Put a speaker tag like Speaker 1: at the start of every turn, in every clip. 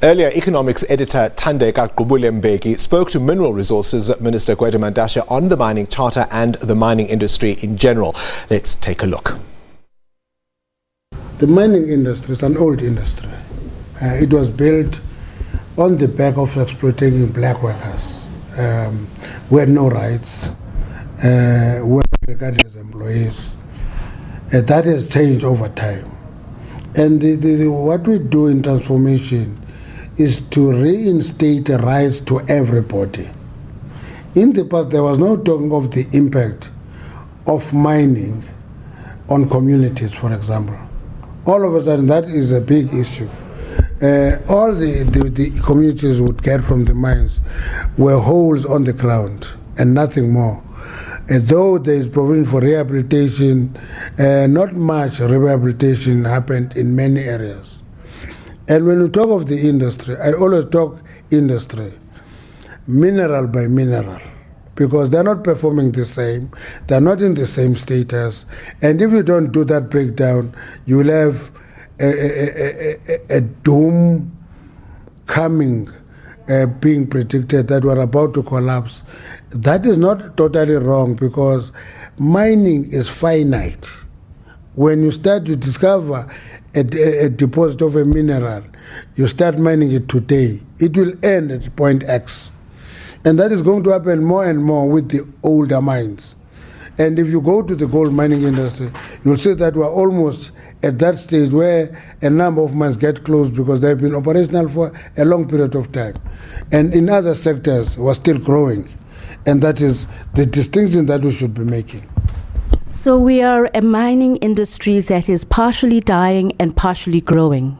Speaker 1: Earlier, economics editor Thandeka Gqubule-Mbeki spoke to Mineral Resources Minister Gwede Mantashe on the mining charter and the mining industry in general. Let's take a look.
Speaker 2: The mining industry is an old industry. It was built on the back of exploiting black workers who had no rights, were regarded as employees. That has changed over time. And what we do in transformation is to reinstate rights to everybody. In the past, there was no talking of the impact of mining on communities, for example. All of a sudden, that is a big issue. All the communities would get from the mines were holes on the ground and nothing more. Though there is provision for rehabilitation, not much rehabilitation happened in many areas. And when we talk of the industry, I always talk industry, mineral by mineral, because they're not performing the same, they're not in the same status, and if you don't do that breakdown, you will have a doom coming, being predicted that we're about to collapse. That is not totally wrong, because mining is finite. When you start to discover a deposit of a mineral, you start mining it today, it will end at point X. And that is going to happen more and more with the older mines. And if you go to the gold mining industry, you'll see that we're almost at that stage where a number of mines get closed because they've been operational for a long period of time. And in other sectors, we're still growing. And that is the distinction that we should be making.
Speaker 3: So we are a mining industry that is partially dying and partially growing.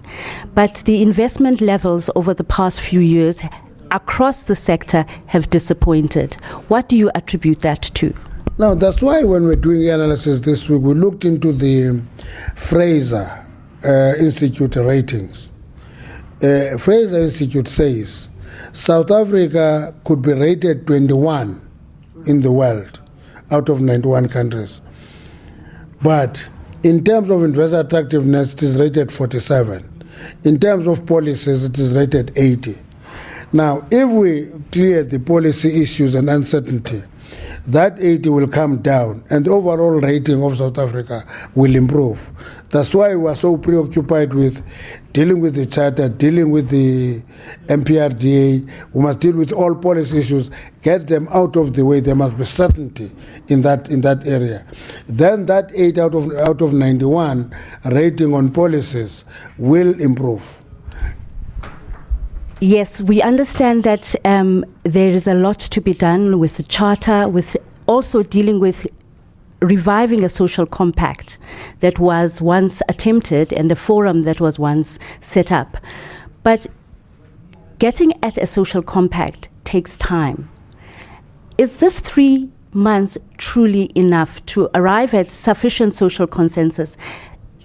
Speaker 3: But the investment levels over the past few years across the sector have disappointed. What do you attribute that to?
Speaker 2: Now, that's why when we're doing analysis this week, we looked into the Fraser Institute ratings. Fraser Institute says South Africa could be rated 21 in the world out of 91 countries. But in terms of investor attractiveness, it is rated 47. In terms of policies, it is rated 80. Now, if we clear the policy issues and uncertainty, that 80 will come down and the overall rating of South Africa will improve. That's why we are so preoccupied with dealing with the charter, dealing with the MPRDA. We must deal with all policy issues, get them out of the way. There must be certainty in that area. Then that 8 out of 91 rating on policies will improve.
Speaker 3: Yes, we understand that there is a lot to be done with the charter, with also dealing with reviving a social compact that was once attempted and a forum that was once set up. But getting at a social compact takes time. Is this 3 months truly enough to arrive at sufficient social consensus?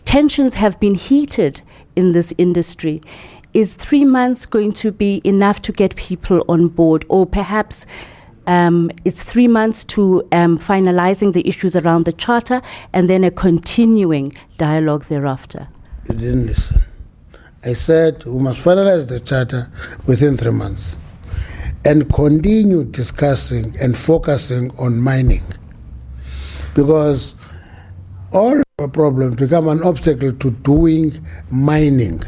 Speaker 3: Tensions have been heated in this industry. Is 3 months going to be enough to get people on board? Or perhaps it's 3 months to finalizing the issues around the charter and then a continuing dialogue thereafter?
Speaker 2: You didn't listen. I said we must finalize the charter within 3 months and continue discussing and focusing on mining. Because all our problems become an obstacle to doing mining.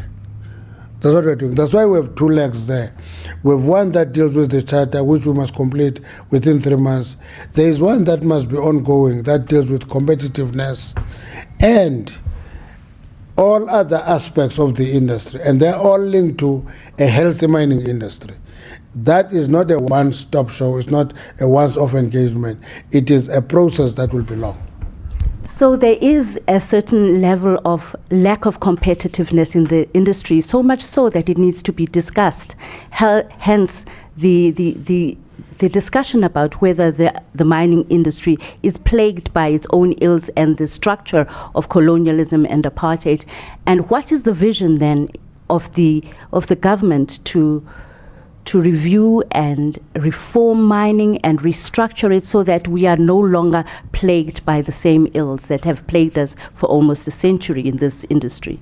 Speaker 2: That's what we're doing. That's why we have 2 legs there. We have one that deals with the charter, which we must complete within 3 months. There is one that must be ongoing, that deals with competitiveness and all other aspects of the industry. And they're all linked to a healthy mining industry. That is not a one-stop show. It's not a once-off engagement. It is a process that will be long.
Speaker 3: So there is a certain level of lack of competitiveness in the industry, so much so that it needs to be discussed. Hence, the discussion about whether the mining industry is plagued by its own ills and the structure of colonialism and apartheid. And what is the vision then of the government to review and reform mining and restructure it so that we are no longer plagued by the same ills that have plagued us for almost a century in this industry?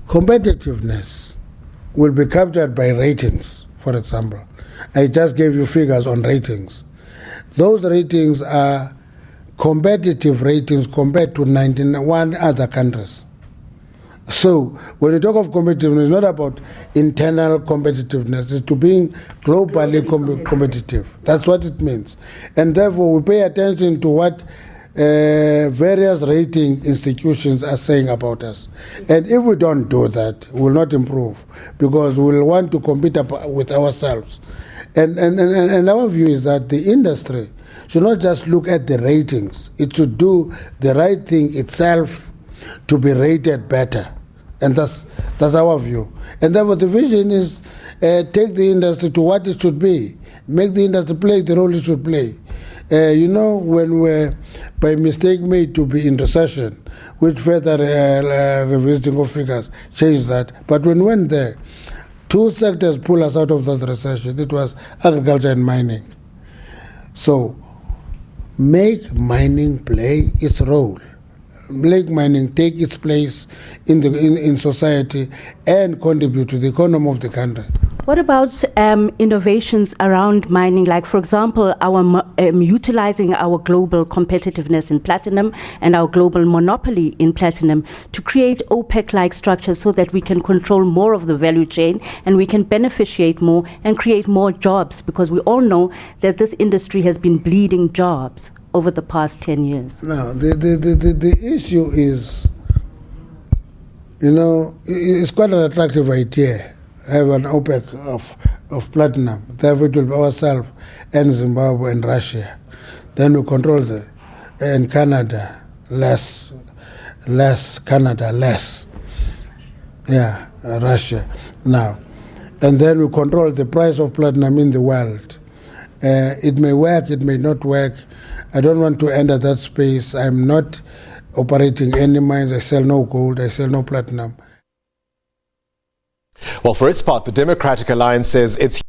Speaker 2: Competitiveness will be captured by ratings, for example. I just gave you figures on ratings. Those ratings are competitive ratings compared to 91 other countries. So when you talk of competitiveness, it's not about internal competitiveness, it's to being globally competitive. That's what it means. And therefore we pay attention to what various rating institutions are saying about us. And if we don't do that, we will not improve, because we will want to compete with ourselves. And our view is that the industry should not just look at the ratings. It should do the right thing itself to be rated better. And that's our view. And therefore the vision is take the industry to what it should be. Make the industry play the role it should play. When we're by mistake made to be in recession, which further revisiting of figures changed that. But when we went there, two sectors pulled us out of that recession. It was agriculture and mining. So make mining play its role. Make mining take its place in society and contribute to the economy of the country.
Speaker 3: What about innovations around mining, like, for example, our utilizing our global competitiveness in platinum and our global monopoly in platinum to create OPEC-like structures so that we can control more of the value chain and we can beneficiate more and create more jobs, because we all know that this industry has been bleeding jobs over the past 10 years.
Speaker 2: Now, the issue is, it's quite an attractive idea. Have an OPEC of platinum. Therefore, it will be ourselves and Zimbabwe and Russia. Then we control and Canada less. Canada less. Yeah, Russia now. And then we control the price of platinum in the world. It may work, it may not work. I don't want to enter that space. I'm not operating any mines. I sell no gold. I sell no platinum.
Speaker 1: Well, for its part, the Democratic Alliance says it's